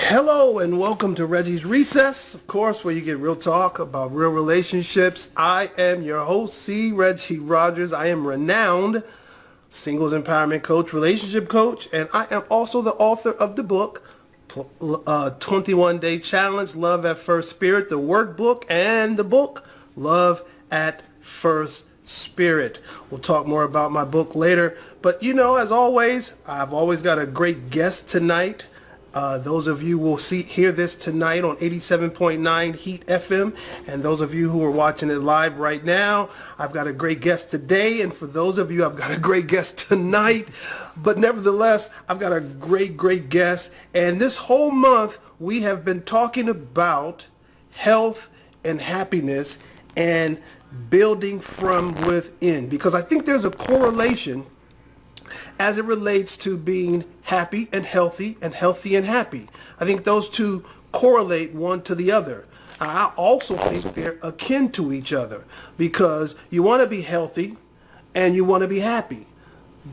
Hello and welcome to Reggie's Recess, of course, where you get real talk about real relationships. I am your host, C. Regi Rogers. I am renowned singles empowerment coach, relationship coach, and I am also the author of the book, 21-Day Challenge, Love at First Spirit, the workbook, and the book, Love at First Spirit. We'll talk more about my book later, but as always, I've always got a great guest tonight. Those of you will hear this tonight on 87.9 Heat FM, and those of you who are watching it live right now, I've got a great guest today, and for those of you, I've got a great guest tonight. But nevertheless, I've got a great guest, and this whole month we have been talking about health and happiness and building from within, because I think there's a correlation as it relates to being happy and healthy and happy. I think those two correlate one to the other. I also think they're akin to each other, because you want to be healthy and you want to be happy.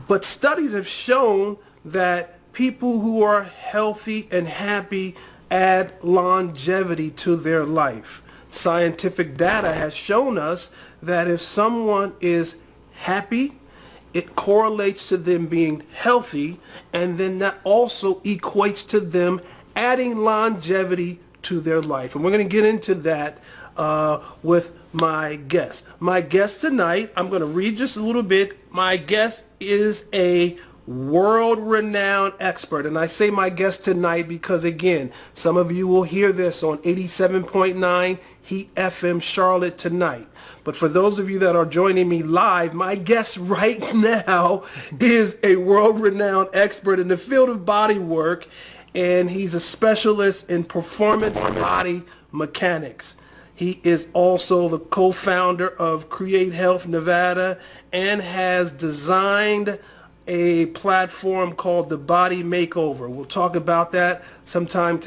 But studies have shown that people who are healthy and happy add longevity to their life. Scientific data has shown us that if someone is happy, it correlates to them being healthy, and then that also equates to them adding longevity to their life. And we're going to get into that with my guest. My guest tonight, I'm going to read just a little bit. My guest is a world-renowned expert, and I say my guest tonight because, again, some of you will hear this on 87.9 Heat FM Charlotte tonight. But for those of you that are joining me live, my guest right now is a world-renowned expert in the field of body work, and he's a specialist in performance body mechanics. He is also the co-founder of Create Health Nevada and has designed a platform called The Body Makeover. We'll talk about that sometime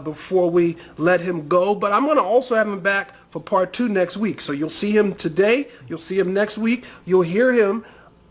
before we let him go. But I'm going to also have him back for part 2 next week. So you'll see him today. You'll see him next week. You'll hear him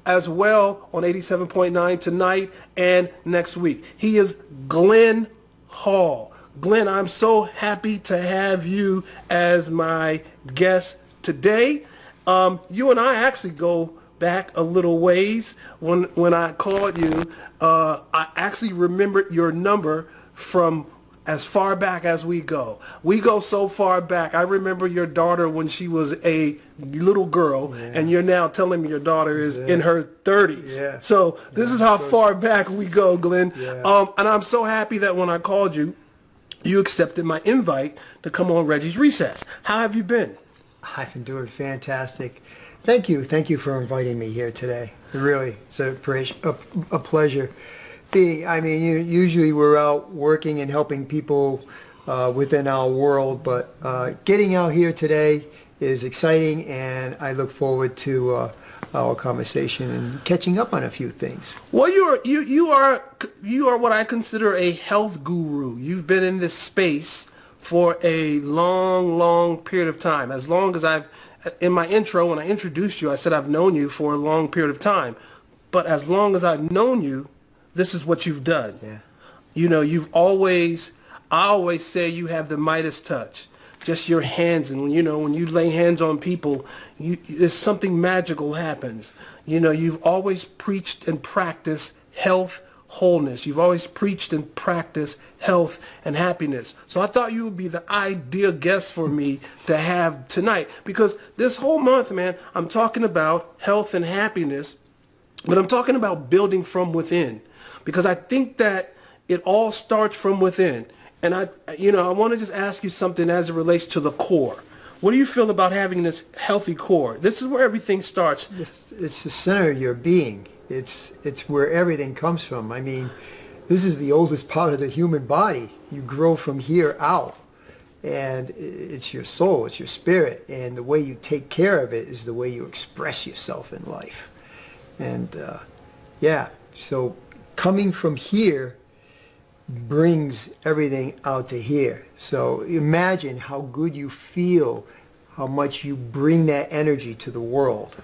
as well on 87.9 tonight and next week. He is Glenn Hall. Glenn, I'm so happy to have you as my guest today. You and I actually go back a little ways. When I called you, I actually remembered your number from as far back as we go. We go so far back. I remember your daughter when she was a little girl, and you're now telling me your daughter is in her 30s. Yeah. So this is how far back we go, Glenn. Yeah. And I'm so happy that when I called you, you accepted my invite to come on Reggie's Recess. How have you been? I've been doing fantastic. Thank you for inviting me here today. Really, it's a pleasure. Usually we're out working and helping people within our world, but getting out here today is exciting, and I look forward to our conversation and catching up on a few things. Well, you are what I consider a health guru. You've been in this space for a long period of time. As long as in my intro, when I introduced you, I said I've known you for a long period of time. But as long as I've known you, this is what you've done. Yeah. I always say you have the Midas touch. Just your hands, and when you lay hands on people, there's something magical happens. You've always preached and practiced health, wholeness. You've always preached and practiced health and happiness. So I thought you would be the ideal guest for me to have tonight, because this whole month, man, I'm talking about health and happiness, but I'm talking about building from within, because I think that it all starts from within. And I want to just ask you something as it relates to the core. What do you feel about having this healthy core? This is where everything starts. It's the center of your being. It's where everything comes from. This is the oldest part of the human body. You grow from here out, and it's your soul, it's your spirit, and the way you take care of it is the way you express yourself in life. And so coming from here brings everything out to here. So imagine how good you feel, how much you bring that energy to the world.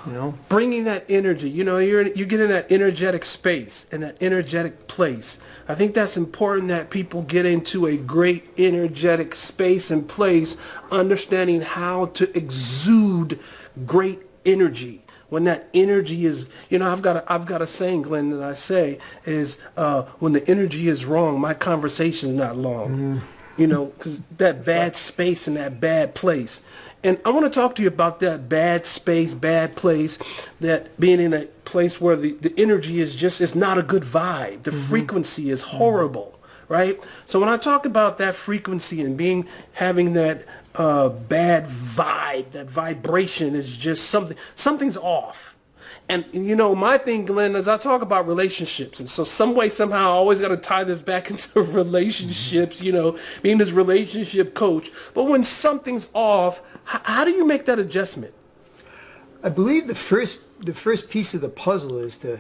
you know. Bringing that energy, you get in that energetic space and that energetic place. I think that's important, that people get into a great energetic space and place, understanding how to exude great energy. When that energy is, I've got a saying, Glenn, that I say is, when the energy is wrong, my conversation is not long. Because that bad space and that bad place. And I want to talk to you about that bad space, bad place, that being in a place where the energy is just, it's not a good vibe. The frequency is horrible, right? So when I talk about that frequency and having that bad vibe, that vibration is just something's off. And, my thing, Glenn, is I talk about relationships. And so some way, somehow, I always got to tie this back into relationships, being this relationship coach. But when something's off, how do you make that adjustment? I believe the first piece of the puzzle is to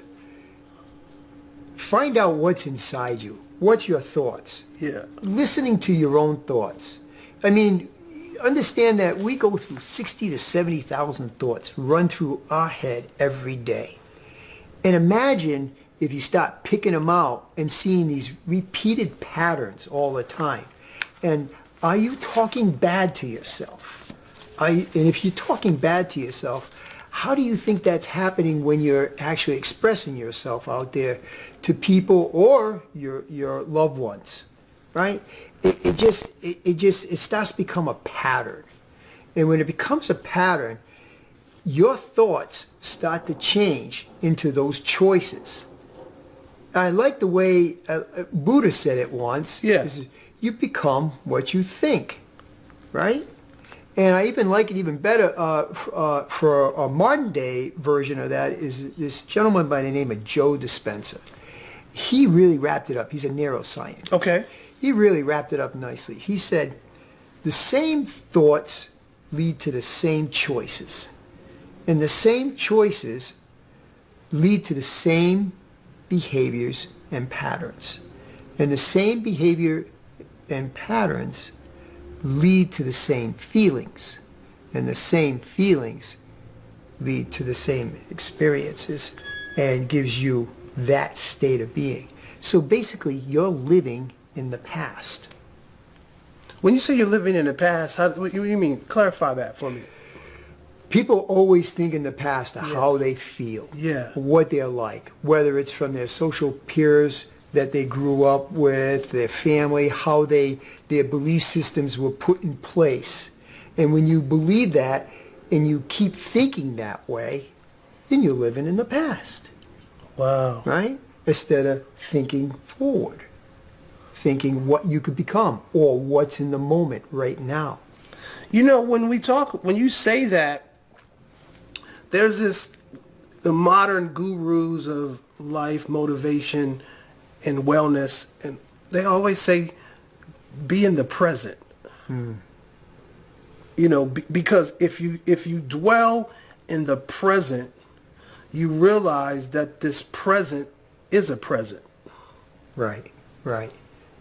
find out what's inside you. What's your thoughts? Yeah. Listening to your own thoughts. I mean, understand that we go through 60 to 70,000 thoughts run through our head every day. And imagine if you start picking them out and seeing these repeated patterns all the time. And are you talking bad to yourself? And if you're talking bad to yourself, how do you think that's happening when you're actually expressing yourself out there to people or your loved ones, right? It starts to become a pattern. And when it becomes a pattern, your thoughts start to change into those choices. I like the way Buddha said it once. Yeah. You become what you think, right? And I even like it even better for a modern day version of that is this gentleman by the name of Joe Dispenza. He really wrapped it up. He's a neuroscientist. Okay. He really wrapped it up nicely. He said, the same thoughts lead to the same choices. And the same choices lead to the same behaviors and patterns. And the same behavior and patterns lead to the same feelings. And the same feelings lead to the same experiences and gives you that state of being. So basically, you're living in the past. When you say you're living in the past, what do you mean? Clarify that for me. People always think in the past of how they feel, what they're like, whether it's from their social peers that they grew up with, their family, how their belief systems were put in place. And when you believe that and you keep thinking that way, then you're living in the past. Wow. Right? Instead of thinking forward, thinking what you could become or what's in the moment right now. When you say that, there's the modern gurus of life, motivation, and wellness, and they always say, be in the present. Because if you dwell in the present, you realize that this present is a present. Right.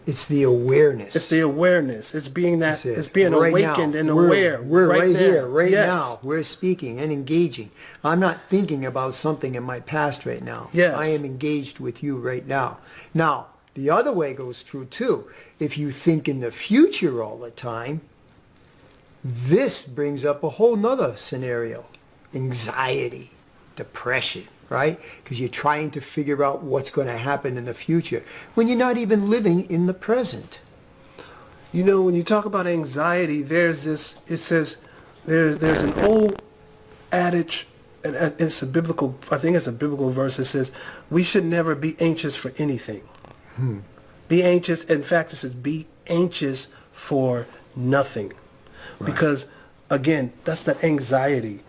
It's the awareness. It's the awareness. It's being right awakened now. and aware. We're right here, right yes. now. We're speaking and engaging. I'm not thinking about something in my past right now. Yes. I am engaged with you right now. Now, the other way goes true too. If you think in the future all the time, this brings up a whole nother scenario. Anxiety, depression. Right? Because you're trying to figure out what's going to happen in the future when you're not even living in the present. When you talk about anxiety, there's an old adage, and it's a biblical, I think it's a biblical verse that says, we should never be anxious for anything. Be anxious, in fact it says, be anxious for nothing. Right. Because, again, that's that anxiety.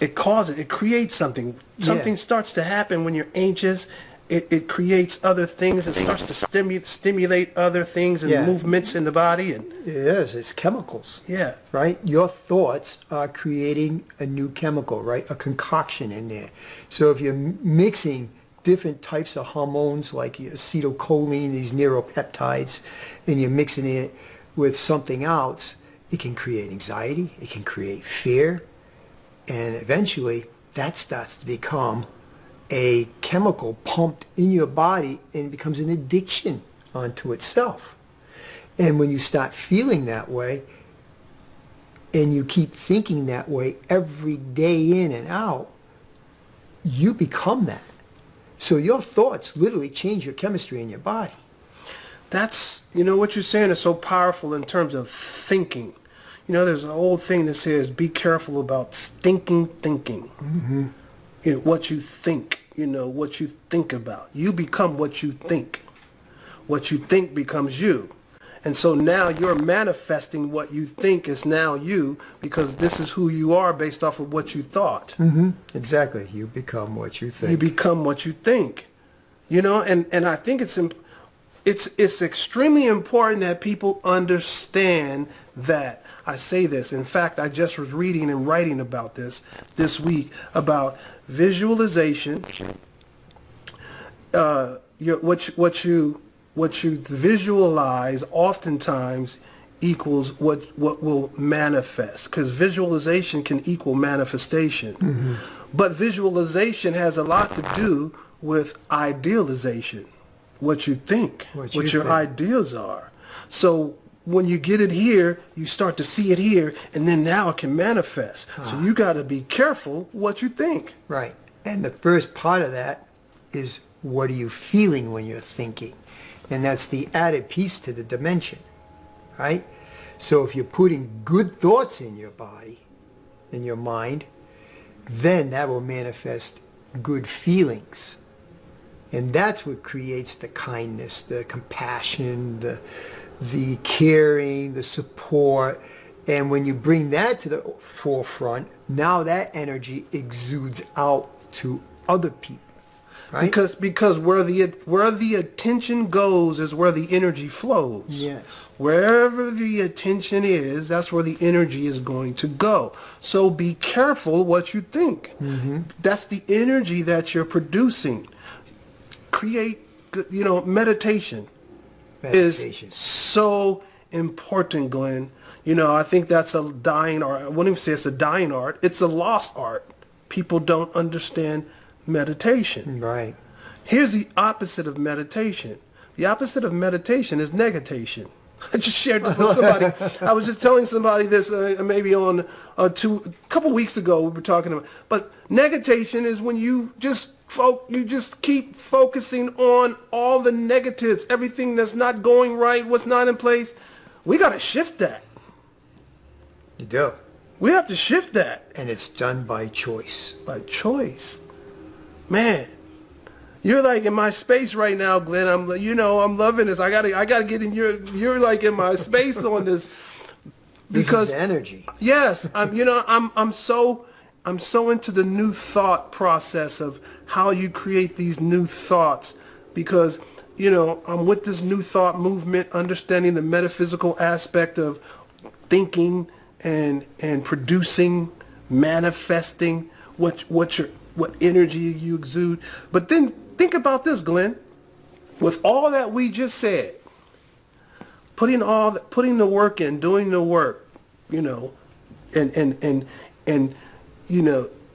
It creates something. Something starts to happen when you're anxious. It creates other things. It starts to stimulate other things and movements in the body. And yes, it's chemicals. Yeah. Right? Your thoughts are creating a new chemical, right? A concoction in there. So if you're mixing different types of hormones like acetylcholine, these neuropeptides, and you're mixing it with something else, it can create anxiety. It can create fear. And eventually, that starts to become a chemical pumped in your body and becomes an addiction unto itself. And when you start feeling that way, and you keep thinking that way every day in and out, you become that. So your thoughts literally change your chemistry in your body. That's, what you're saying is so powerful in terms of thinking. There's an old thing that says, be careful about stinking thinking. Mm-hmm. What you think, what you think about. You become what you think. What you think becomes you. And so now you're manifesting what you think is now you, because this is who you are based off of what you thought. Mm-hmm. Exactly. You become what you think. You become what you think. And I think it's extremely important that people understand that. I say this. In fact, I just was reading and writing about this week about visualization. What you visualize oftentimes equals what will manifest, because visualization can equal manifestation. Mm-hmm. But visualization has a lot to do with idealization, what you think, what your ideas are. So when you get it here, you start to see it here, and then now it can manifest. So you got to be careful what you think. Right. And the first part of that is, what are you feeling when you're thinking? And that's the added piece to the dimension, right? So if you're putting good thoughts in your body, in your mind, then that will manifest good feelings. And that's what creates the kindness, the compassion, the caring, the support. And when you bring that to the forefront, now that energy exudes out to other people. Right? Because where the attention goes is where the energy flows. Yes. Wherever the attention is, that's where the energy is going to go. So be careful what you think. Mm-hmm. That's the energy that you're producing. Create, meditation is so important, Glenn. I think that's a dying art. I wouldn't even say it's a dying art. It's a lost art. People don't understand meditation. Right. Here's the opposite of meditation. The opposite of meditation is negation. I just shared this with somebody. I was just telling somebody this maybe on a couple weeks ago we were talking about. But negation is when you just keep focusing on all the negatives, everything that's not going right, what's not in place. We got to shift that. You do. We have to shift that. And it's done by choice. By choice. Man, you're like in my space right now, Glenn. I'm loving this. I gotta get in you're like in my space on this. Because this is energy. Yes, I'm so into the new thought process of how you create these new thoughts, because I'm with this new thought movement, understanding the metaphysical aspect of thinking and producing, manifesting what energy you exude. But then think about this, Glenn. With all that we just said, putting the work in, doing the work, and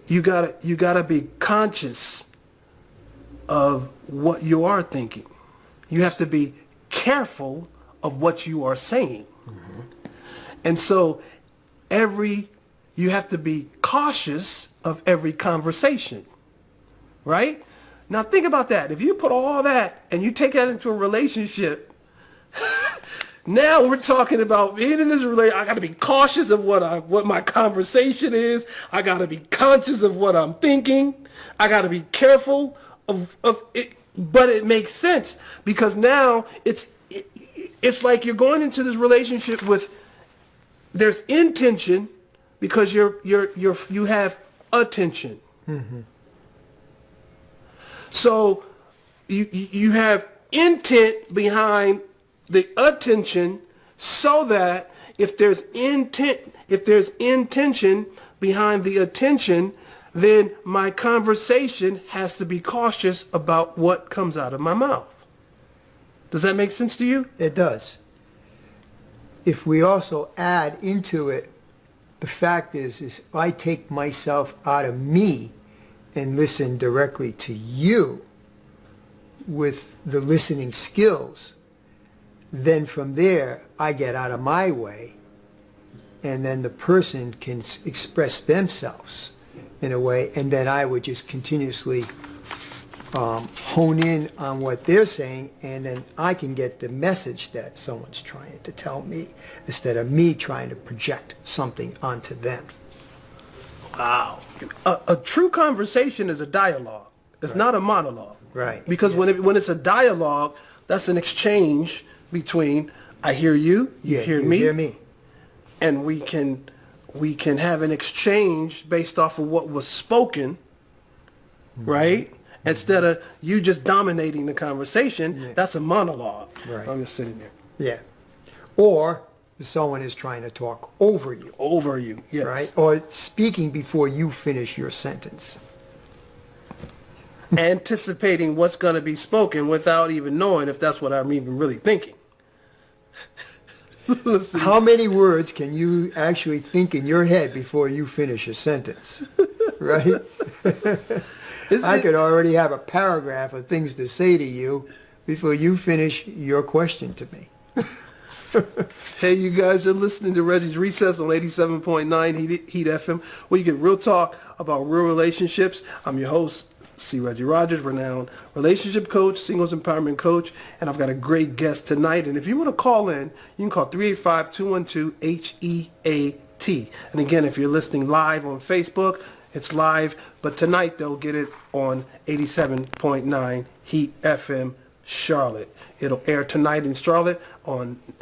you gotta be conscious of what you are thinking. You have to be careful of what you are saying. Mm-hmm. And so you have to be cautious of every conversation, right? Now think about that. If you put all that and you take that into a relationship, now we're talking about being in this relationship. I got to be cautious of what my conversation is. I got to be conscious of what I'm thinking. I got to be careful of it. But it makes sense, because now it's like you're going into this relationship with, there's intention, because you have attention. Mm-hmm. So you have intent behind the attention, so that if there's intention behind the attention, then my conversation has to be cautious about what comes out of my mouth. Does that make sense to you? It does. If we also add into it, the fact is if I take myself out of me and listen directly to you with the listening skills, then from there I get out of my way, and then the person can express themselves in a way, and then I would just continuously hone in on what they're saying, and then I can get the message that someone's trying to tell me instead of me trying to project something onto them. Wow. A true conversation is a dialogue. It's not a monologue. Right. Because when it's a dialogue, that's an exchange between I hear you, you hear me. Hear me. And we can have an exchange based off of what was spoken, right? Instead of you just dominating the conversation, that's a monologue. Right. I'm just sitting there. Yeah. Or someone is trying to talk over you. Over you, yes. Right? Or speaking before you finish your sentence. Anticipating what's going to be spoken without even knowing if that's what I'm even really thinking. Listen. How many words can you actually think in your head before you finish a sentence? Right? I could already have a paragraph of things to say to you before you finish your question to me. Hey, you guys, you're listening to Reggie's Recess on 87.9 Heat FM, where you get real talk about real relationships. I'm your host, C. Reggie Rogers, renowned relationship coach, singles empowerment coach, and I've got a great guest tonight. And if you want to call in, you can call 385-212-HEAT. And again, if you're listening live on Facebook, it's live, but tonight they'll get it on 87.9 Heat FM Charlotte. It'll air tonight in Charlotte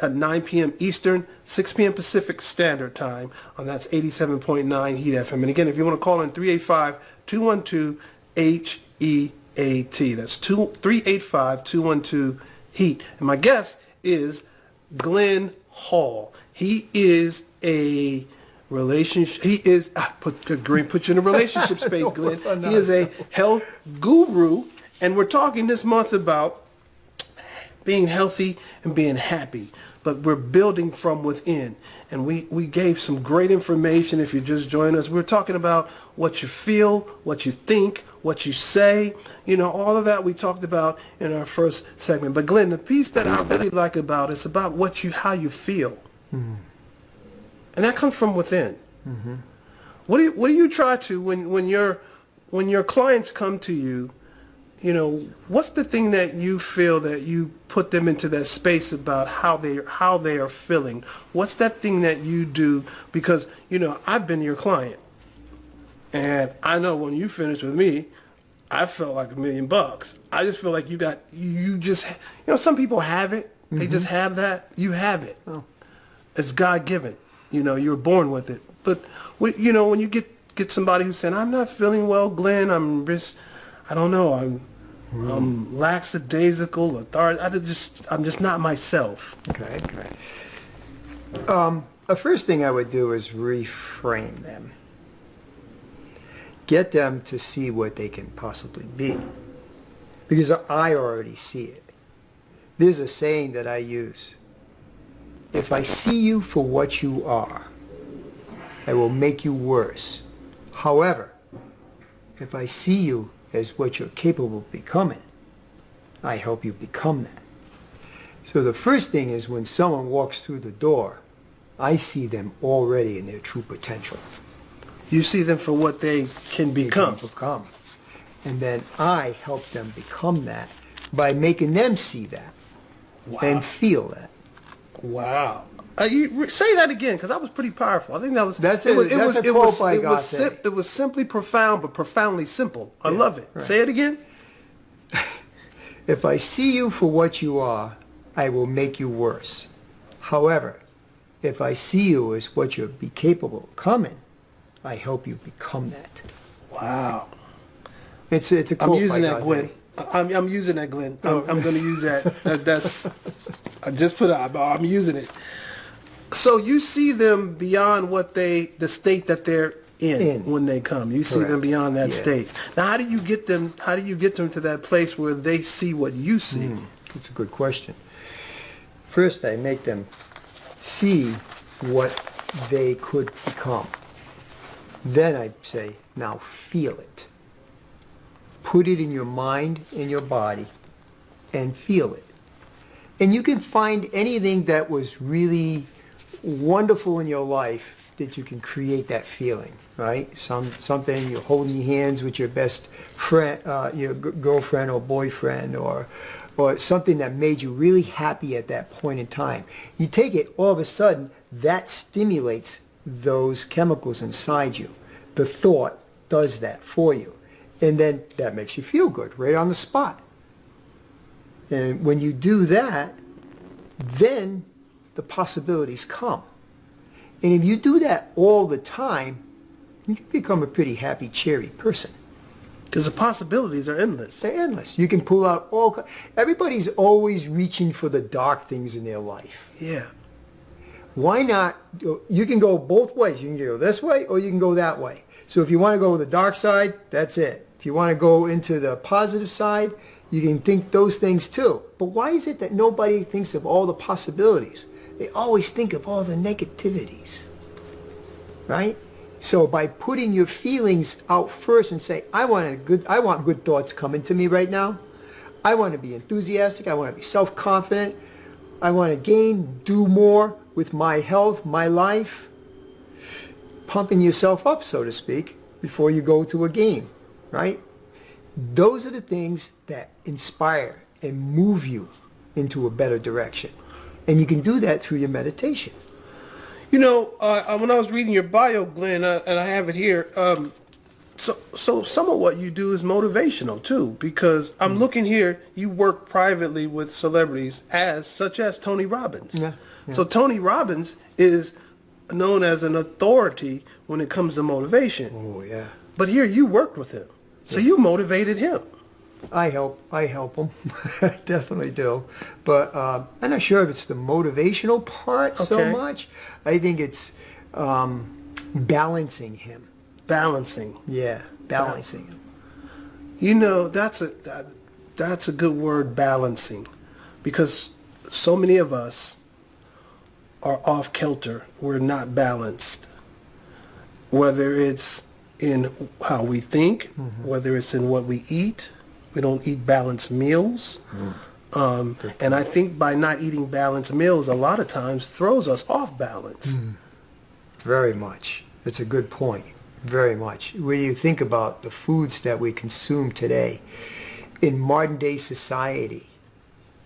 at 9 p.m. Eastern, 6 p.m. Pacific Standard Time, and that's 87.9 Heat FM. And again, if you want to call in, 385-212-HEAT. That's 385-212-HEAT. And my guest is Glenn Hall. He is a relationship. He is put you in a relationship space, Glenn. He is a health guru, and we're talking this month about being healthy and being happy. But we're building from within, and we gave some great information. If you just joined us, we're talking about what you feel, what you think, what you say. You know, all of that we talked about in our first segment. But Glenn, the piece that I really like about it's about how you feel. Mm-hmm. And that comes from within. Mm-hmm. What do you try to when your clients come to you? You know, what's the thing that you feel that you put them into that space about how they are feeling? What's that thing that you do? Because you know, I've been your client, and I know when you finish with me, I felt like $1 million. I just feel like you just, you know, some people have it. Mm-hmm. They just have that. You have it. Oh. It's God given. You know, you were born with it. But you know, when you get somebody who's saying, "I'm not feeling well, Glenn. I don't know. I'm lackadaisical, lethargic. I'm just not myself." Okay. The first thing I would do is reframe them. Get them to see what they can possibly be. Because I already see it. There's a saying that I use. If I see you for what you are, I will make you worse. However, if I see you as what you're capable of becoming, I help you become that. So the first thing is when someone walks through the door, I see them already in their true potential. You see them for what they can become. And then I help them become that by making them see that and feel that. Wow. You say that again, because that was pretty powerful. I think that was. That's it. That's a quote by God. It was simply profound, but profoundly simple. I love it. Right. Say it again. If I see you for what you are, I will make you worse. However, if I see you as what you'll be capable of becoming, I help you become that. Wow. It's a quote. I'm using that, Glenn. I'm using that, Glenn. I'm going to use that. That's. I just put out. I'm using it. So you see them beyond the state that they're in when they come. You see them beyond that state. Now, how do you get them to that place where they see what you see? That's a good question. First, I make them see what they could become. Then I say, now feel it. put it in your mind and your body and feel it. And you can find anything that was really wonderful in your life that you can create that feeling, right? Something you're holding hands with your best friend, your girlfriend or boyfriend, or something that made you really happy at that point in time. You take it, all of a sudden, that stimulates those chemicals inside you. The thought does that for you. And then that makes you feel good right on the spot. And when you do that, then the possibilities come. And if you do that all the time, you can become a pretty happy, cheery person. Because the possibilities are endless. They're endless. You can pull out all... Everybody's always reaching for the dark things in their life. Yeah. Why not? You can go both ways. You can go this way or you can go that way. So if you want to go the dark side, that's it. If you want to go into the positive side, you can think those things too. But why is it that nobody thinks of all the possibilities? They always think of all the negativities, right? So by putting your feelings out first and say, I want good thoughts coming to me right now. I want to be enthusiastic. I want to be self-confident. I want to do more with my health, my life. Pumping yourself up, so to speak, before you go to a game, right? Those are the things that inspire and move you into a better direction. And you can do that through your meditation. You know, when I was reading your bio, Glenn, and I have it here, so some of what you do is motivational too, because I'm looking here, you work privately with celebrities such as Tony Robbins. Yeah. So Tony Robbins is known as an authority when it comes to motivation. Oh, yeah. But here you worked with him. So you motivated him. I help them. I definitely do. But I'm not sure if it's the motivational part so much. I think it's balancing him. Balancing. Yeah, balancing him. You know, that's a good word, balancing. Because so many of us are off kilter. We're not balanced. Whether it's in how we think, whether it's in what we eat. We don't eat balanced meals. And I think by not eating balanced meals, a lot of times throws us off balance. Very much. It's a good point. Very much. When you think about the foods that we consume today, in modern day society,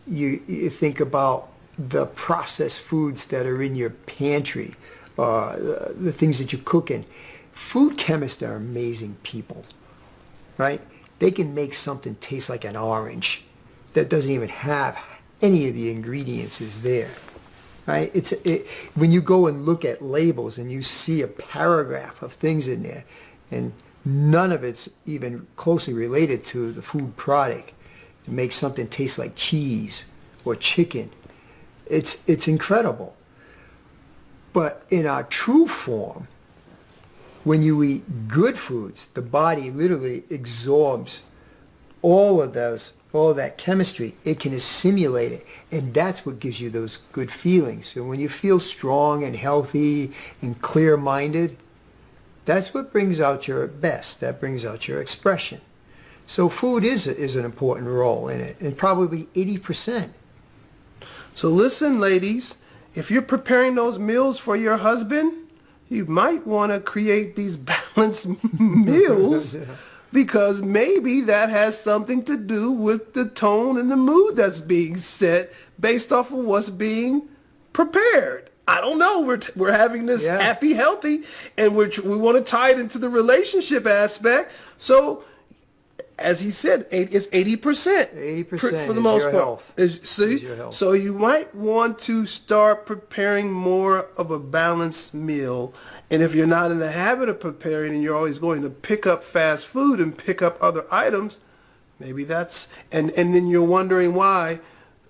you think about the processed foods that are in your pantry, the things that you're cooking. Food chemists are amazing people, right? They can make something taste like an orange that doesn't even have any of the ingredients is there, right? When you go and look at labels and you see a paragraph of things in there and none of it's even closely related to the food product to make something taste like cheese or chicken, it's incredible. But in our true form, when you eat good foods, the body literally absorbs all that chemistry. It can assimilate it, and that's what gives you those good feelings. So when you feel strong and healthy and clear-minded, that's what brings out your best. That brings out your expression. So food is an important role in it, and probably 80%. So listen, ladies, if you're preparing those meals for your husband, you might want to create these balanced meals because maybe that has something to do with the tone and the mood that's being set based off of what's being prepared. I don't know. We're having this happy, healthy, and we want to tie it into the relationship aspect. So, as he said, it's 80%. 80% for the most part. Health. Is your health. So you might want to start preparing more of a balanced meal. And if you're not in the habit of preparing and you're always going to pick up fast food and pick up other items, maybe that's... And then you're wondering why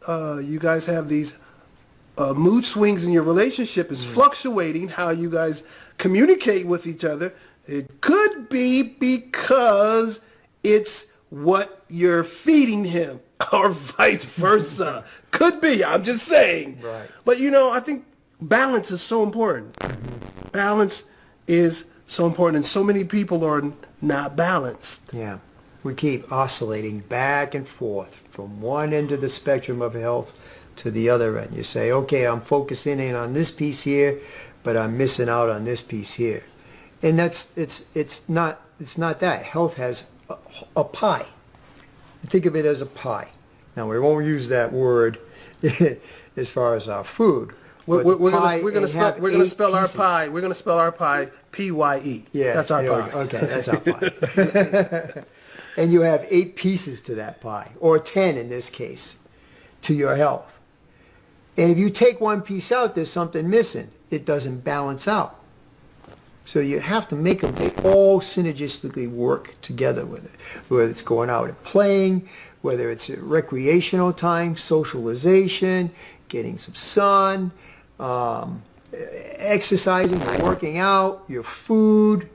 you guys have these mood swings in your relationship is fluctuating, how you guys communicate with each other. It could be because it's what you're feeding him or vice versa. Could be. I'm just saying. Right. But, I think balance is so important. Balance is so important. And so many people are not balanced. Yeah. We keep oscillating back and forth from one end of the spectrum of health to the other end. You say, okay, I'm focusing in on this piece here, but I'm missing out on this piece here. And it's not that. Health has a pie. Think of it as a pie. Now, we won't use that word as far as our food. We're going to spell our pie. We're going to spell our pie P-Y-E. Yeah, that's our pie. Okay, that's our pie. And you have 8 pieces to that pie, or 10 in this case, to your health. And if you take one piece out, there's something missing. It doesn't balance out. So you have to make them, they all synergistically work together with it. Whether it's going out and playing, whether it's recreational time, socialization, getting some sun, exercising, working out, your food,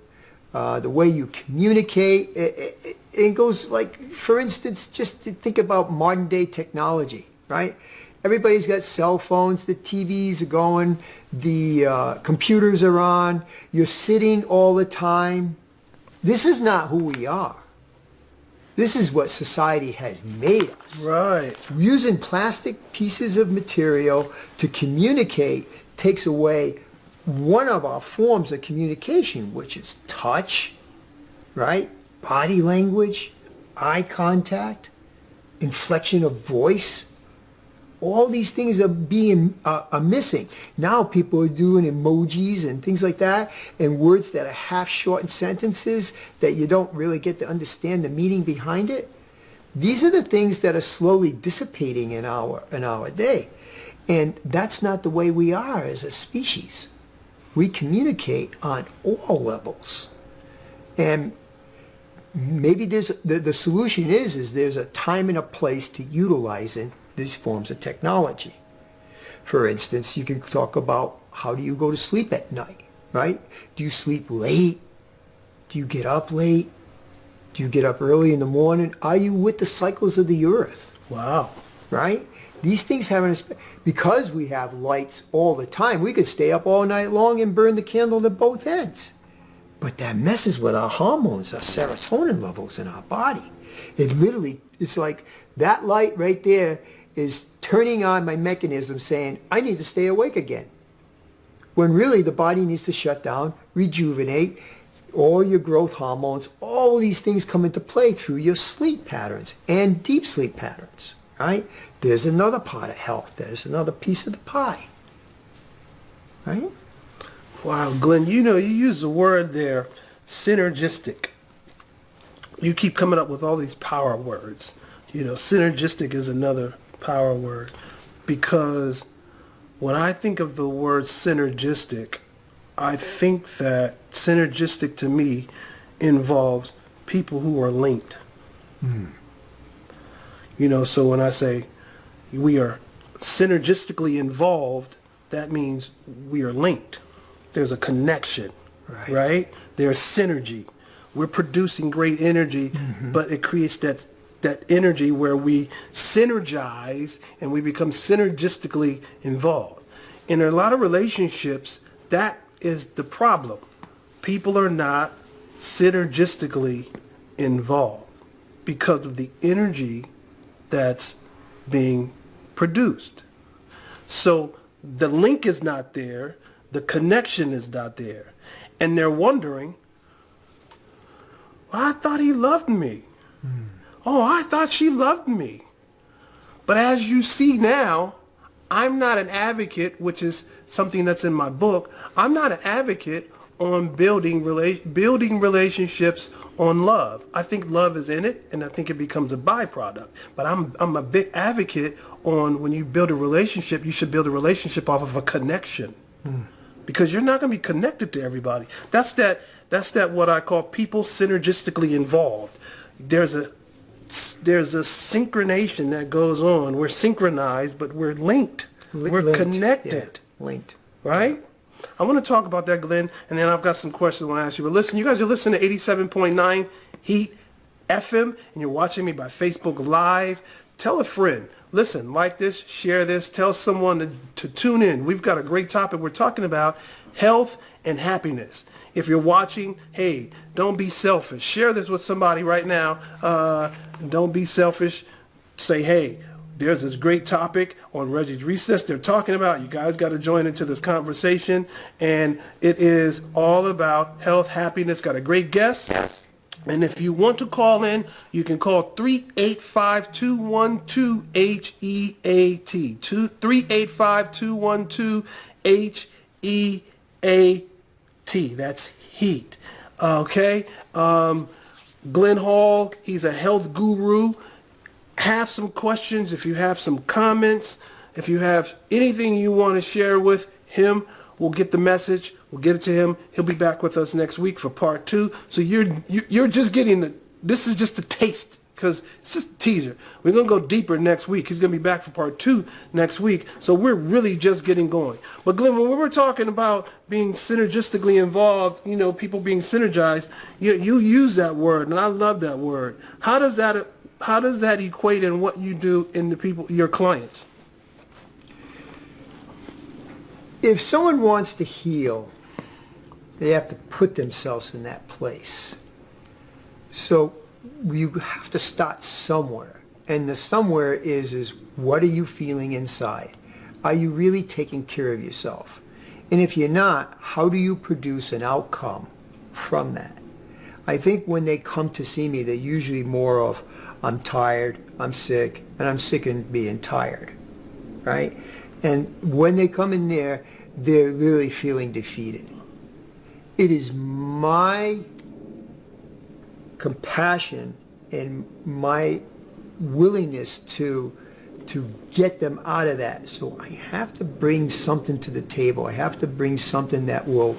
the way you communicate. It goes like, for instance, just think about modern day technology, right? Everybody's got cell phones, the TVs are going, the computers are on, you're sitting all the time. This is not who we are. This is what society has made us. Right. Using plastic pieces of material to communicate takes away one of our forms of communication, which is touch, right? Body language, eye contact, inflection of voice. All these things are missing. Now people are doing emojis and things like that, and words that are half-shortened sentences that you don't really get to understand the meaning behind it. These are the things that are slowly dissipating in our day. And that's not the way we are as a species. We communicate on all levels. And maybe the solution is there's a time and a place to utilizing these forms of technology. For instance, you can talk about, how do you go to sleep at night, right? Do you sleep late? Do you get up late? Do you get up early in the morning? Are you with the cycles of the earth? Wow. Right? These things because we have lights all the time, we could stay up all night long and burn the candle at both ends. But that messes with our hormones, our serotonin levels in our body. It's like that light right there is turning on my mechanism saying, I need to stay awake again. When really the body needs to shut down, rejuvenate, all your growth hormones, all these things come into play through your sleep patterns and deep sleep patterns, right? There's another part of health. There's another piece of the pie, right? Wow, Glenn, you use the word there, synergistic. You keep coming up with all these power words. Synergistic is another power word, because when I think of the word synergistic, I think that synergistic to me involves people who are linked. So when I say we are synergistically involved, that means we are linked. There's a connection, right? There's synergy. We're producing great energy, but it creates that energy where we synergize and we become synergistically involved. In a lot of relationships, that is the problem. People are not synergistically involved because of the energy that's being produced. So the link is not there, the connection is not there. And they're wondering, well, I thought he loved me. Oh, I thought she loved me. But as you see now, I'm not an advocate, which is something that's in my book. I'm not an advocate on building relationships on love. I think love is in it, and I think it becomes a byproduct. But I'm a big advocate on, when you build a relationship, you should build a relationship off of a connection. Because you're not going to be connected to everybody. That's that what I call people synergistically involved. There's a synchronization that goes on. We're synchronized, but we're linked. We're connected. Yeah. Linked. Right? I want to talk about that, Glenn, and then I've got some questions I want to ask you. But listen, you guys are listening to 87.9 Heat FM, and you're watching me by Facebook Live. Tell a friend. Listen, like this, share this, tell someone to tune in. We've got a great topic. We're talking about health and happiness. If you're watching, hey, don't be selfish. Share this with somebody right now. Don't be selfish. Say, hey, there's this great topic on Regi's Recess they're talking about. You guys got to join into this conversation. And it is all about health, happiness. Got a great guest. Yes. And if you want to call in, you can call 385-212-HEAT. 385-212-HEAT. That's heat. Okay? Glenn Hall, he's a health guru. Have some questions, if you have some comments, if you have anything you want to share with him, we'll get the message. We'll get it to him. He'll be back with us next week for part 2. So you're just getting this is just a taste, because it's just a teaser. We're going to go deeper next week. He's going to be back for part 2 next week. So we're really just getting going. But Glenn, when we were talking about being synergistically involved, people being synergized, you use that word, and I love that word. How does that equate in what you do in your clients? If someone wants to heal, they have to put themselves in that place. So you have to start somewhere. And the somewhere is what are you feeling inside? Are you really taking care of yourself? And if you're not, how do you produce an outcome from that? I think when they come to see me, they're usually more of, I'm tired, I'm sick, and I'm sick of being tired, right? And when they come in there, they're literally feeling defeated. It is my compassion and my willingness to get them out of that. So I have to bring something to the table. I have to bring something that will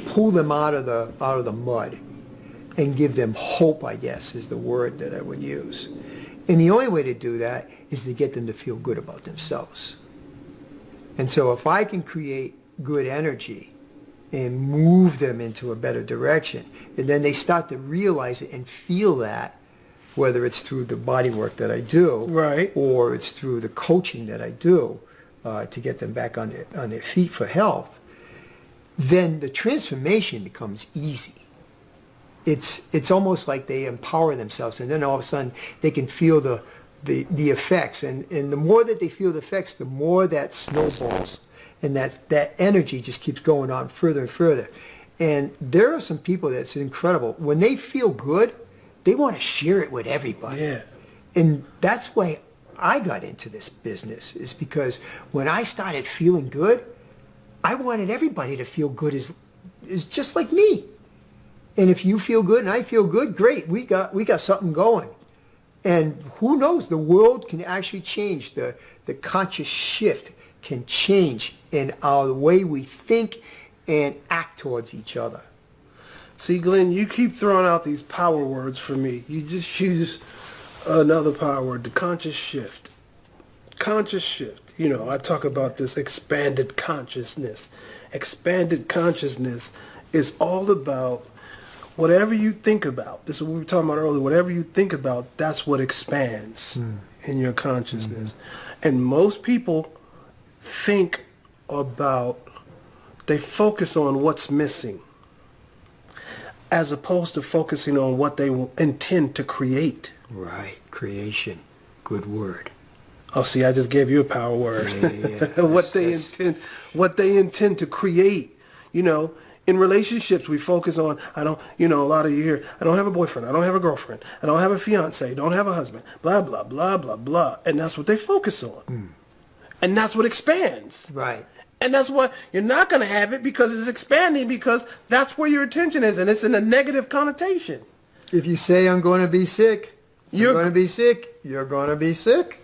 pull them out of the mud and give them hope, I guess, is the word that I would use. And the only way to do that is to get them to feel good about themselves. And so if I can create good energy and move them into a better direction, and then they start to realize it and feel that, whether it's through the body work that I do, right, or it's through the coaching that I do to get them back on their feet for health, then the transformation becomes easy. It's almost like they empower themselves, and then all of a sudden they can feel the effects, and the more that they feel the effects, the more that snowballs, and that energy just keeps going on further and further. And there are some people that's incredible. When they feel good, they want to share it with everybody. Yeah. And that's why I got into this business, is because when I started feeling good, I wanted everybody to feel good is just like me. And if you feel good and I feel good, great. We got something going. And who knows, the world can actually change. The conscious shift can change in our way we think and act towards each other. See, Glenn, you keep throwing out these power words for me. You just use another power word, the conscious shift. Conscious shift. I talk about this expanded consciousness. Expanded consciousness is all about whatever you think about. This is what we were talking about earlier. Whatever you think about, that's what expands in your consciousness. And most people they focus on what's missing, as opposed to focusing on what they intend to create. Right, creation, good word. Oh, see, I just gave you a power word. Yeah. what they intend to create. In relationships, we focus on, a lot of you hear, I don't have a boyfriend, I don't have a girlfriend, I don't have a fiance, don't have a husband, blah, blah, blah, blah, blah. And that's what they focus on. And that's what expands. Right. And that's why you're not going to have it, because it's expanding, because that's where your attention is, and it's in a negative connotation. If you say, I'm going to be sick, you're going to be sick, you're going to be sick.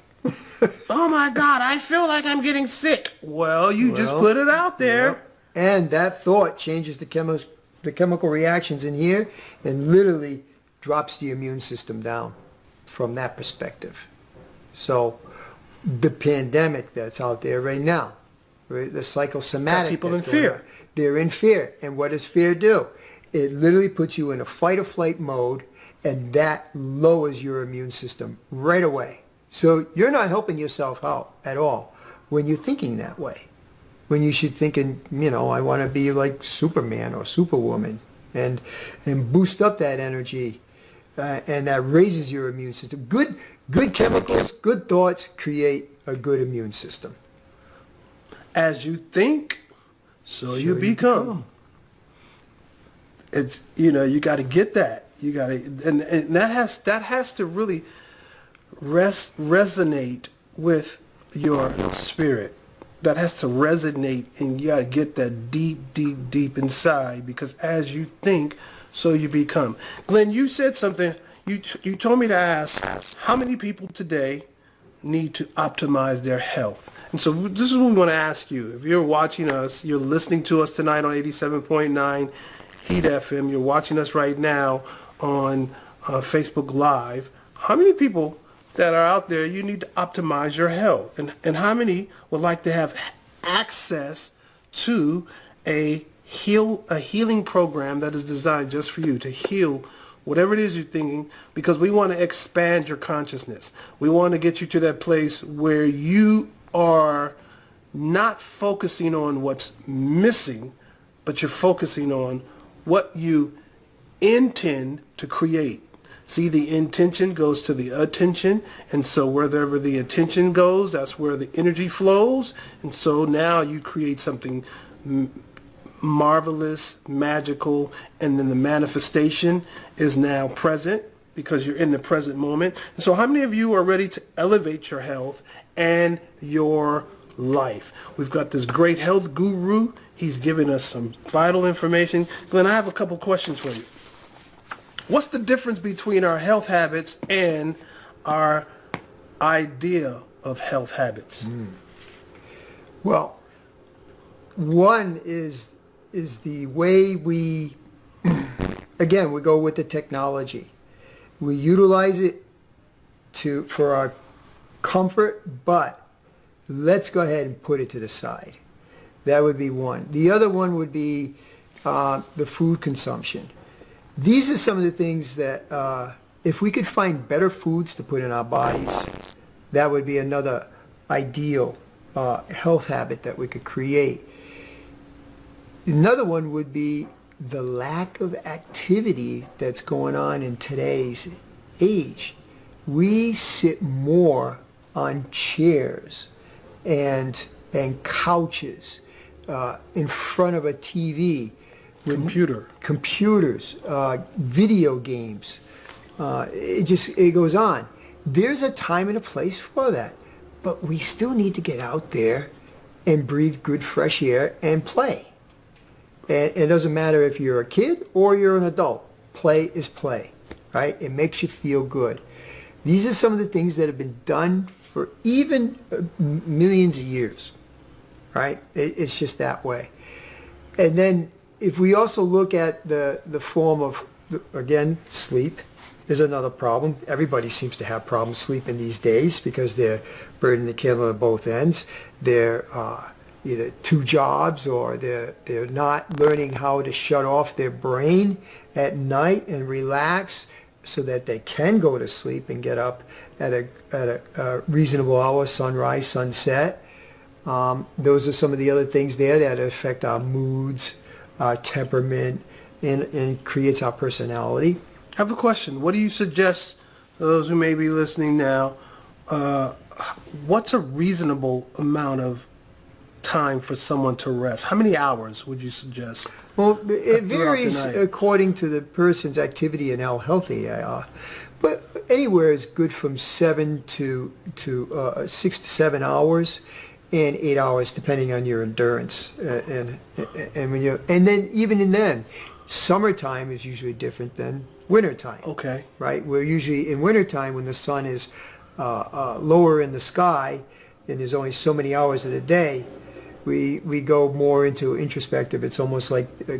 Oh my God, I feel like I'm getting sick. Well, you just put it out there. Yep. And that thought changes the chemical reactions in here and literally drops the immune system down from that perspective. So the pandemic that's out there right now, right, the psychosomatic, people in fear. They're in fear. And what does fear do? It literally puts you in a fight or flight mode, and that lowers your immune system right away. So you're not helping yourself out at all when you're thinking that way. when you should thinking, I want to be like Superman or Superwoman, and boost up that energy, and that raises your immune system. Good chemicals, good thoughts create a good immune system. As you think, so you become. It's you got to get that. You got to, and that has to really resonate with your spirit. That has to resonate, and you got to get that deep, deep, deep inside, because as you think, so you become. Glenn, you said something. You told me to ask how many people today need to optimize their health. And so this is what we want to ask you. If you're watching us, you're listening to us tonight on 87.9 Heat FM, you're watching us right now on Facebook Live, how many people that are out there, you need to optimize your health? And how many would like to have access to a healing program that is designed just for you to heal whatever it is you're thinking, because we want to expand your consciousness. We want to get you to that place where you are not focusing on what's missing, but you're focusing on what you intend to create. See, the intention goes to the attention, and so wherever the attention goes, that's where the energy flows, and so now you create something marvelous, magical, and then the manifestation is now present because you're in the present moment. And so how many of you are ready to elevate your health and your life? We've got this great health guru. He's giving us some vital information. Glenn, I have a couple questions for you. What's the difference between our health habits and our idea of health habits? Well, one is the way we, again, we go with the technology. We utilize it for our comfort, but let's go ahead and put it to the side. That would be one. The other one would be the food consumption. These are some of the things that if we could find better foods to put in our bodies, that would be another ideal health habit that we could create. Another one would be the lack of activity that's going on in today's age. We sit more on chairs and couches in front of a TV. Computers, video games. It goes on. There's a time and a place for that, but we still need to get out there and breathe good fresh air and play. And it doesn't matter if you're a kid or you're an adult. Play is play, right? It makes you feel good. These are some of the things that have been done for even millions of years, right? It's just that way. And then if we also look at the form of, again, sleep is another problem. Everybody seems to have problems sleeping these days because they're burning the candle at both ends. They're either two jobs, or they're not learning how to shut off their brain at night and relax so that they can go to sleep and get up at a reasonable hour, sunrise, sunset. Those are some of the other things there that affect our moods, our temperament, and creates our personality. I have a question. What do you suggest to those who may be listening now? What's a reasonable amount of time for someone to rest? How many hours would you suggest? Well, it varies according to the person's activity and how healthy they are. But anywhere is good from 6 to 7 hours, and 8 hours depending on your endurance. And then even then, summertime is usually different than wintertime. Okay. Right? We're usually in wintertime when the sun is lower in the sky and there's only so many hours of the day. We go more into introspective. It's almost like a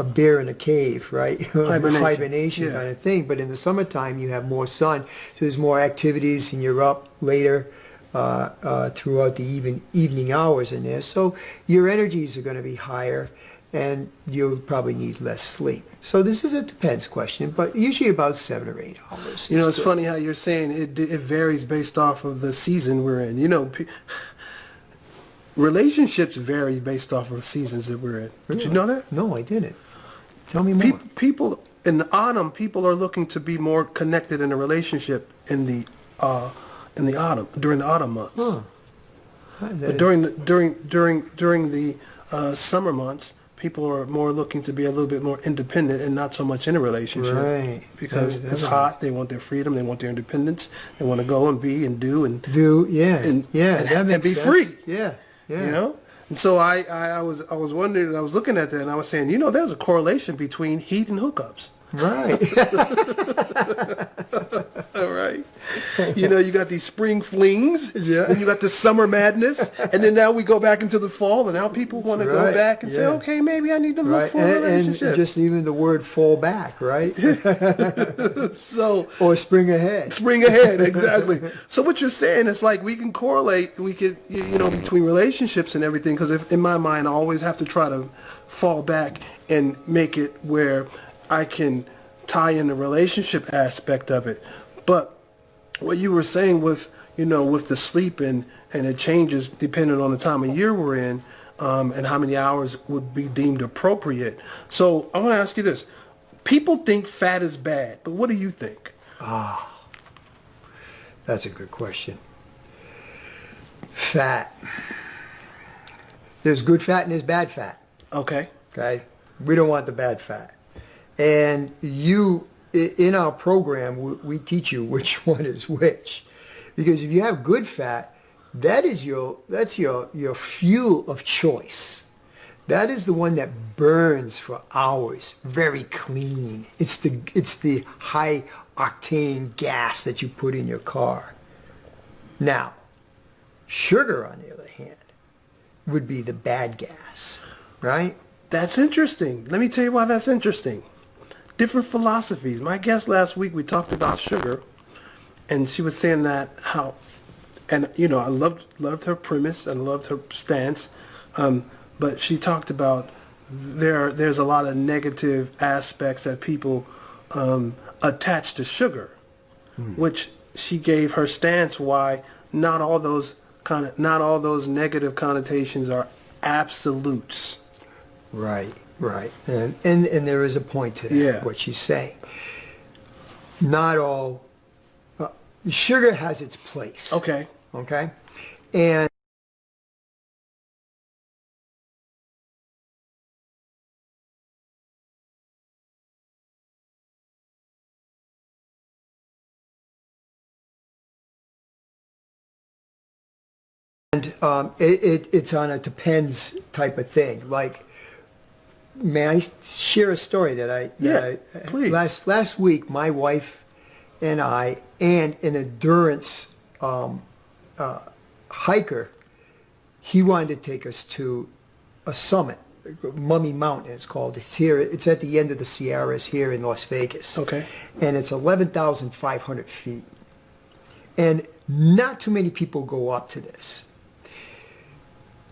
bear in a cave, right? Hibernation kind of thing. But in the summertime, you have more sun, so there's more activities, and you're up later throughout the evening hours in there. So your energies are going to be higher, and you'll probably need less sleep. So this is a depends question, but usually about 7 or 8 hours. You know, it's funny how you're saying it varies based off of the season we're in. You know, relationships vary based off of the seasons that we're in. Did you know that? No, I didn't. Tell me more. People in the autumn, people are looking to be more connected in a relationship in the autumn, during the autumn months. Huh. But during the summer months, people are more looking to be a little bit more independent and not so much in a relationship. Right. Because it's hot, they want their freedom, they want their independence, they want to go and be and do and yeah, and, yeah, and, that and makes be sense. free. Yeah, yeah. You know? And so I was wondering, I was looking at that and I was saying, there's a correlation between heat and hookups. Right. All right. You got these spring flings, Yeah. and you got the summer madness, and then now we go back into the fall, and now people want to go Right, back and say, yeah. okay, maybe I need to look Right. for a relationship. And just even the word fall back, right? So Or spring ahead. spring ahead, exactly. So what you're saying is like we can correlate, between relationships and everything, because in my mind I always have to try to fall back and make it where I can tie in the relationship aspect of it. But what you were saying with the sleep and it changes depending on the time of year we're in, and how many hours would be deemed appropriate. So I want to ask you this. People think fat is bad, but what do you think? That's a good question. Fat. There's good fat and there's bad fat. Okay. Okay? We don't want the bad fat. And in our program, we teach you which one is which. Because if you have good fat, that's your fuel of choice. That is the one that burns for hours, very clean. It's the high octane gas that you put in your car. Now, sugar, on the other hand, would be the bad gas, right? That's interesting. Let me tell you why that's interesting. Different philosophies. My guest last week, we talked about sugar, and she was saying that I loved her premise and loved her stance, but she talked about there's a lot of negative aspects that people attach to sugar, which she gave her stance why not all those negative connotations are absolutes. Right, right. And there is a point to that, Yeah. what she's saying. Not all... sugar has its place. Okay. Okay? And it's on a depends type of thing. Like, may I share a story Please. Last week, my wife and I and an endurance hiker, he wanted to take us to a summit, Mummy Mountain it's called. It's at the end of the Sierras here in Las Vegas. Okay. And it's 11,500 feet. And not too many people go up to this.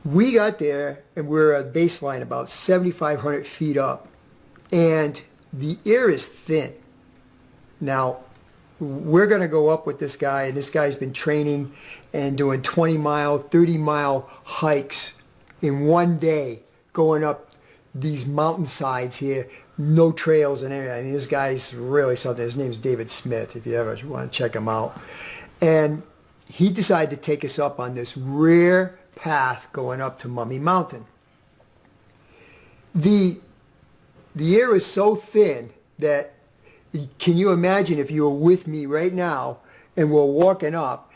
We got there, and we're at baseline about 7,500 feet up, and the air is thin. Now, we're going to go up with this guy, and this guy's been training and doing 20-mile, 30-mile hikes in one day, going up these mountainsides here, no trails and everything. I mean, this guy's really something. His name's David Smith, if you ever want to check him out. And he decided to take us up on this rare path going up to Mummy Mountain. The air is so thin that, can you imagine if you were with me right now and we're walking up,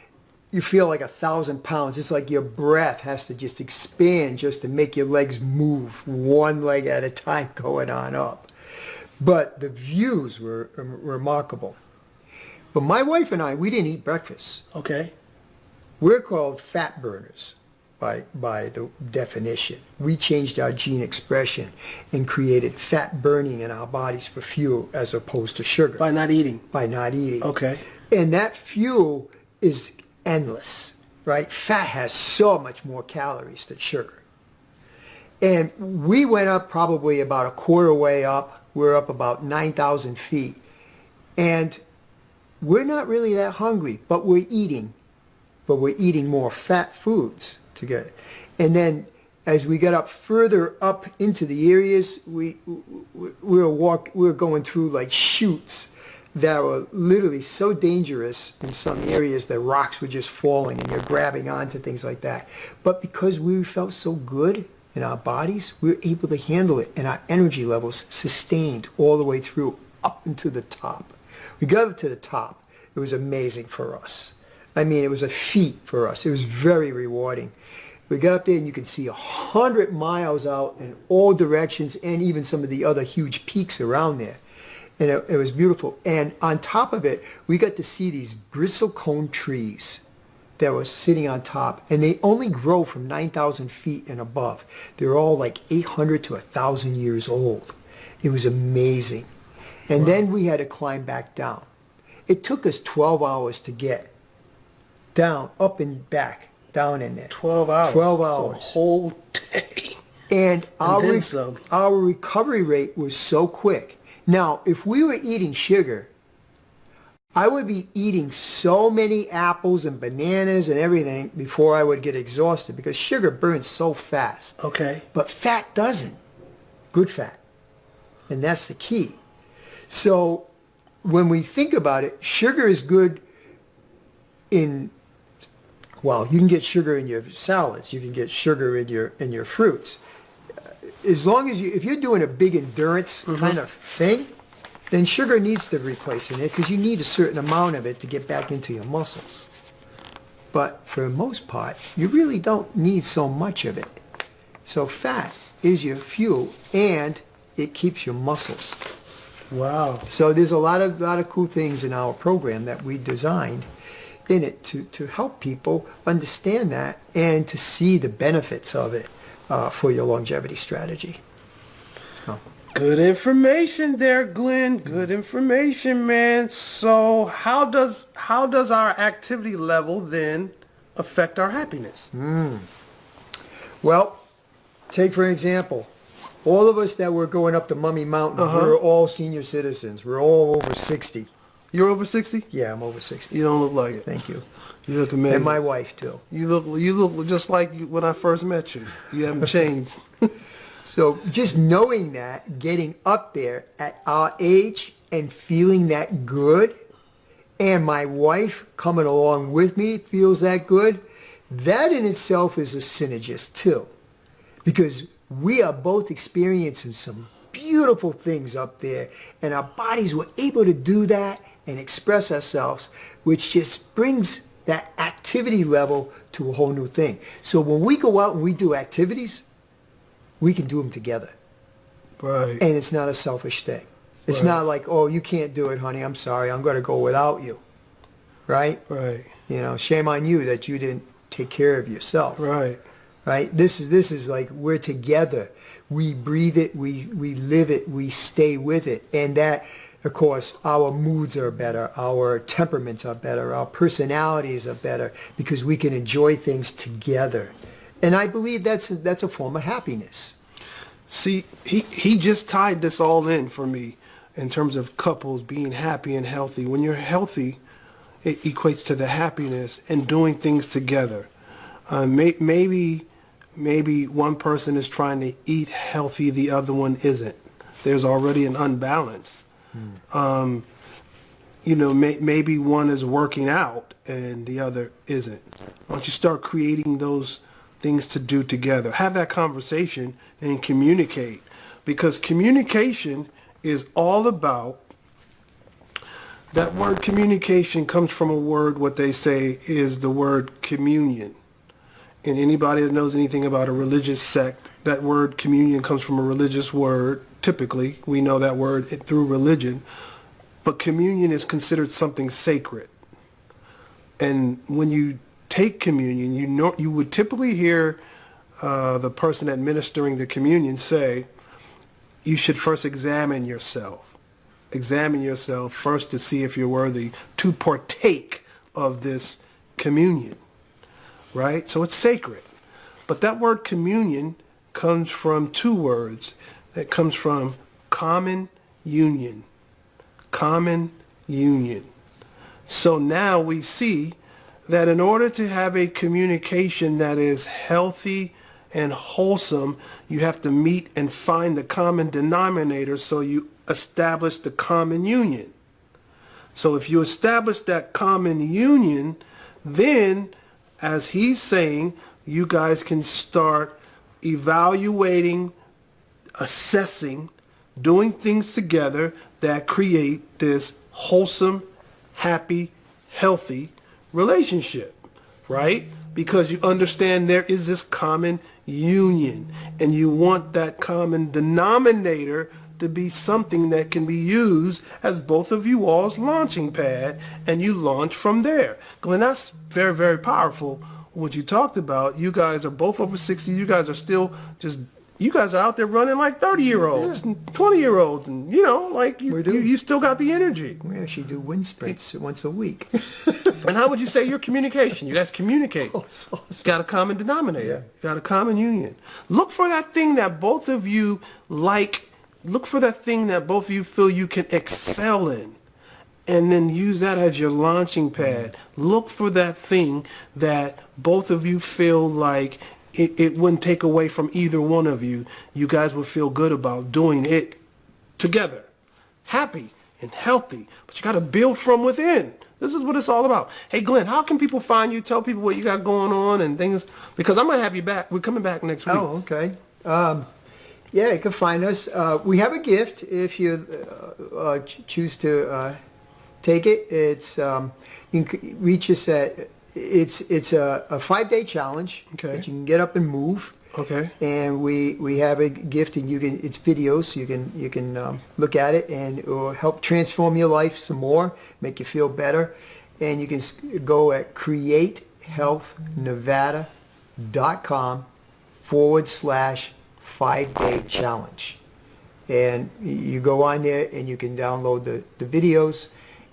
you feel like 1,000 pounds. It's like your breath has to just expand just to make your legs move one leg at a time going on up. But the views were remarkable. But my wife and I, we didn't eat breakfast. Okay. We're called fat burners by the definition. We changed our gene expression and created fat burning in our bodies for fuel as opposed to sugar. By not eating. By not eating. Okay. And that fuel is endless, right? Fat has so much more calories than sugar. And we went up probably about a quarter way up. We're up about 9,000 feet. And we're not really that hungry, but we're eating. But we're eating more fat foods to get it. And then as we got up further up into the areas, we were going through like chutes that were literally so dangerous in some areas that rocks were just falling and you're grabbing onto things like that. But because we felt so good in our bodies, we were able to handle it, and our energy levels sustained all the way through up into the top. We got up to the top. It was amazing for us. I mean, it was a feat for us. It was very rewarding. We got up there and you could see 100 miles out in all directions, and even some of the other huge peaks around there. And it was beautiful. And on top of it, we got to see these bristlecone trees that were sitting on top. And they only grow from 9,000 feet and above. They're all like 800 to 1,000 years old. It was amazing. And then we had to climb back down. It took us 12 hours to get down, up and back, down in there. 12 hours. 12 hours. So a whole day. And then some. our recovery rate was so quick. Now, if we were eating sugar, I would be eating so many apples and bananas and everything before I would get exhausted, because sugar burns so fast. Okay. But fat doesn't. Good fat. And that's the key. So when we think about it, sugar is good in, well, you can get sugar in your salads. You can get sugar in your fruits. As long as if you're doing a big endurance kind of thing, then sugar needs to replace in it, because you need a certain amount of it to get back into your muscles. But for the most part, you really don't need so much of it. So fat is your fuel, and it keeps your muscles. Wow. So there's a lot of cool things in our program that we designed in it to help people understand that and to see the benefits of it for your longevity strategy. Oh. Good information there, Glenn. Good information, man. So how does our activity level then affect our happiness? Well, take for example, all of us that were going up the Mummy Mountain, we're all senior citizens. We're all over 60. You're over 60? Yeah, I'm over 60. You don't look like it. Thank you. You look amazing. And my wife too. You look just like when I first met you. You haven't changed. So just knowing that, getting up there at our age and feeling that good, and my wife coming along with me feels that good, that in itself is a synergist too. Because we are both experiencing some beautiful things up there, and our bodies were able to do that and express ourselves, which just brings that activity level to a whole new thing. So when we go out and we do activities, we can do them together. Right. And it's not a selfish thing. It's not like, oh, you can't do it, honey. I'm sorry. I'm going to go without you. Right? Right. You know, shame on you that you didn't take care of yourself. Right. Right? This is like we're together. We breathe it. We live it. We stay with it. And that, of course, our moods are better. Our temperaments are better. Our personalities are better because we can enjoy things together. And I believe that's a form of happiness. See, he just tied this all in for me in terms of couples being happy and healthy. When you're healthy, it equates to the happiness and doing things together. Maybe one person is trying to eat healthy, the other one isn't. There's already an unbalance. Maybe one is working out and the other isn't. Why don't you start creating those things to do together? Have that conversation and communicate, because communication is all about, that word communication comes from a word, what they say is the word communion. And anybody that knows anything about a religious sect, that word communion comes from a religious word. Typically, we know that word through religion. But communion is considered something sacred. And when you take communion, you would typically hear the person administering the communion say, you should first examine yourself. Examine yourself first to see if you're worthy to partake of this communion. Right? So it's sacred. But that word communion comes from two words. It comes from common union. Common union. So now we see that in order to have a communication that is healthy and wholesome, you have to meet and find the common denominator so you establish the common union. So if you establish that common union, then, as he's saying, you guys can start evaluating, assessing, doing things together that create this wholesome, happy, healthy relationship, right? Because you understand there is this common union, and you want that common denominator to be something that can be used as both of you all's launching pad, and you launch from there. Glenn, that's very, very powerful what you talked about. You guys are both over 60. You guys are still just, you guys are out there running like 30-year-olds and 20-year-olds, and like you still got the energy. We actually do wind sprints once a week. And how would you say your communication? You guys communicate. Oh, it's awesome. Got a common denominator. Yeah. You got a common union. Look for that thing that both of you like. Look for that thing that both of you feel you can excel in, and then use that as your launching pad. Look for that thing that both of you feel like it wouldn't take away from either one of you. You guys would feel good about doing it together, happy and healthy. But you got to build from within. This is what it's all about. Hey, Glenn, how can people find you? Tell people what you got going on and things, because I'm going to have you back. We're coming back next week. Oh, okay. Yeah, you can find us. We have a gift if you choose to take it. It's you can reach us at it's a 5-day challenge that you can get up and move. Okay. And we have a gift, and it's videos, so you can look at it, and it will help transform your life some more, make you feel better. And you can go at createhealthnevada.com/5-day challenge, and you go on there and you can download the videos,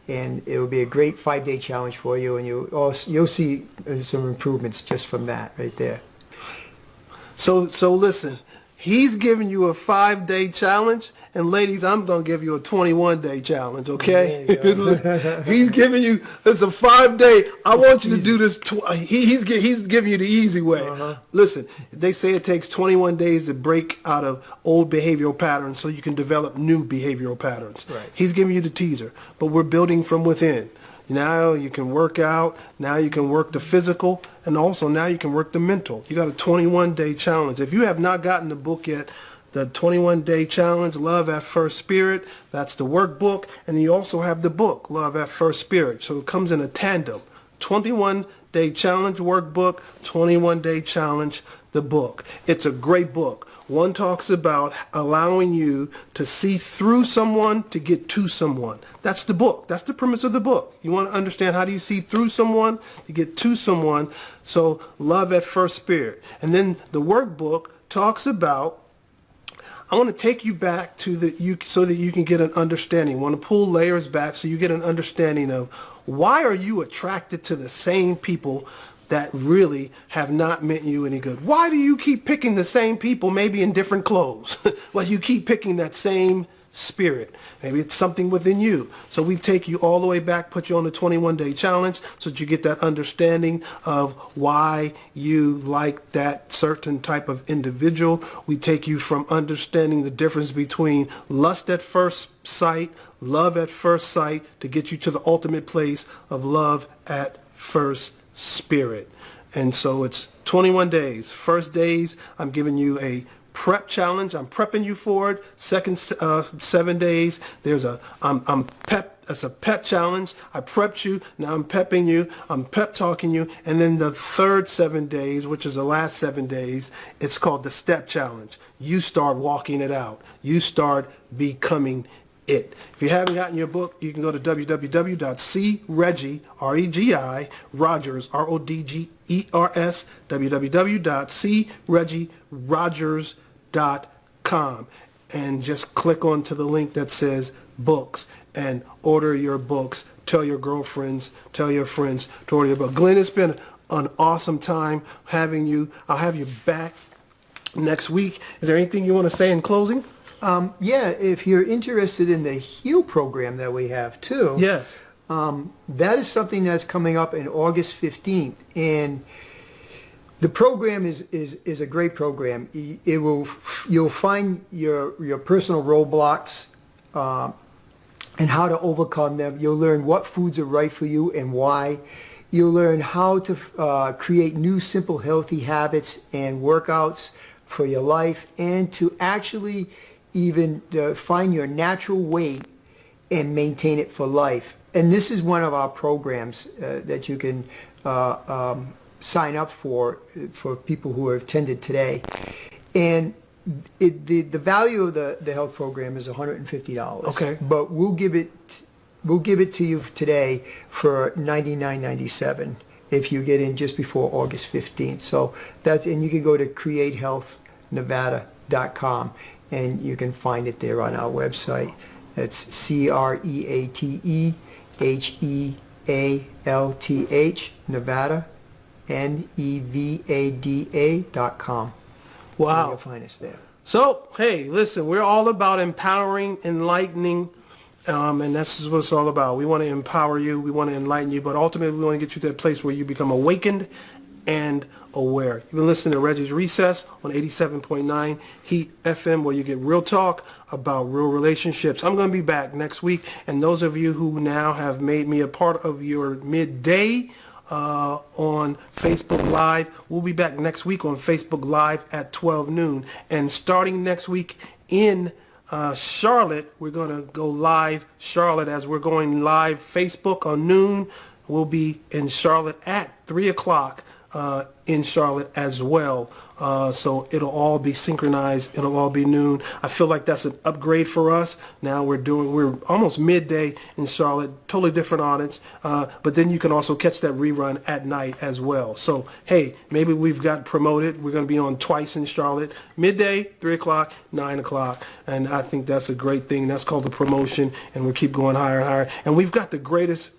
and it will be a great 5-day challenge for you, and you'll see some improvements just from that right there. So listen, he's giving you a 5-day challenge, and ladies, I'm going to give you a 21-day challenge, okay? He's giving you, it's a 5-day, I want you to do this, he's giving you the easy way. Listen, they say it takes 21 days to break out of old behavioral patterns so you can develop new behavioral patterns. Right. He's giving you the teaser, but we're building from within. Now you can work out, now you can work the physical, and also now you can work the mental. You got a 21-day challenge. If you have not gotten the book yet, the 21-day challenge, Love at First Spirit, that's the workbook, and you also have the book, Love at First Spirit. So it comes in a tandem. 21-day challenge workbook, 21-day challenge the book. It's a great book. One talks about allowing you to see through someone to get to someone. That's the book. That's the premise of the book. You want to understand how do you see through someone to get to someone. So Love at First Spirit. And then the workbook talks about, I want to take you back to so that you can get an understanding. I want to pull layers back so you get an understanding of why are you attracted to the same people that really have not meant you any good. Why do you keep picking the same people, maybe in different clothes? Well, you keep picking that same spirit. Maybe it's something within you. So we take you all the way back, put you on the 21-day challenge so that you get that understanding of why you like that certain type of individual. We take you from understanding the difference between lust at first sight, love at first sight, to get you to the ultimate place of love at first spirit. And so it's 21 days. First days, I'm giving you a prep challenge. I'm prepping you for it. Second 7 days, I'm pep. That's a pep challenge. I prepped you. Now I'm pepping you. I'm pep talking you. And then the third 7 days, which is the last 7 days, it's called the step challenge. You start walking it out. You start becoming it. If you haven't gotten your book, you can go to www.cregi, R-E-G-I, Rogers, R-O-D-G-E-R-S, www.cregirogers.com, and just click onto the link that says books and order your books. Tell your girlfriends, tell your friends to order your book. Glenn, it's been an awesome time having you. I'll have you back next week. Is there anything you want to say in closing? Yeah, if you're interested in the HEAL program that we have too, yes, that is something that's coming up in August 15th. And The program is a great program. You'll find your personal roadblocks and how to overcome them. You'll learn what foods are right for you and why. You'll learn how to create new, simple, healthy habits and workouts for your life, and to actually even find your natural weight and maintain it for life. And this is one of our programs that you can sign up for people who have attended today. And the value of the health program is $150. Okay. But we'll give it to you today for $99.97 if you get in just before August 15th. So and you can go to createhealthnevada.com and you can find it there on our website. It's CreateHealth, Nevada, NEVADA.com. Wow. You'll find us there. So, hey, listen, we're all about empowering, enlightening, and that's what it's all about. We want to empower you, we want to enlighten you, but ultimately we want to get you to that place where you become awakened and aware. You've been listening to Reggie's Recess on 87.9 Heat FM, where you get real talk about real relationships. I'm going to be back next week, and those of you who now have made me a part of your midday on Facebook Live, we'll be back next week on Facebook Live at 12 noon. And starting next week in Charlotte, we're going to go live Charlotte as we're going live Facebook on noon. We'll be in Charlotte at 3 o'clock in Charlotte as well. So it'll all be synchronized. It'll all be noon. I feel like that's an upgrade for us. Now we're almost midday in Charlotte, totally different audience. But then you can also catch that rerun at night as well. So, hey, maybe we've got promoted. We're going to be on twice in Charlotte, midday, 3 o'clock, 9 o'clock. And I think that's a great thing. That's called the promotion. And we'll keep going higher and higher. And we've got the greatest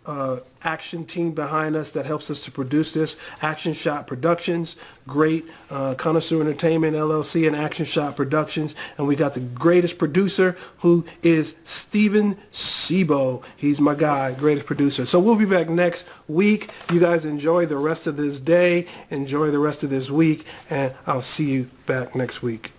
action team behind us that helps us to produce this. Action Shot Productions, great Connoisseur Entertainment LLC and Action Shot Productions. And we got the greatest producer, who is Steven Sebo. He's my guy, greatest producer. So we'll be back next week. You guys enjoy the rest of this day, enjoy the rest of this week, and I'll see you back next week.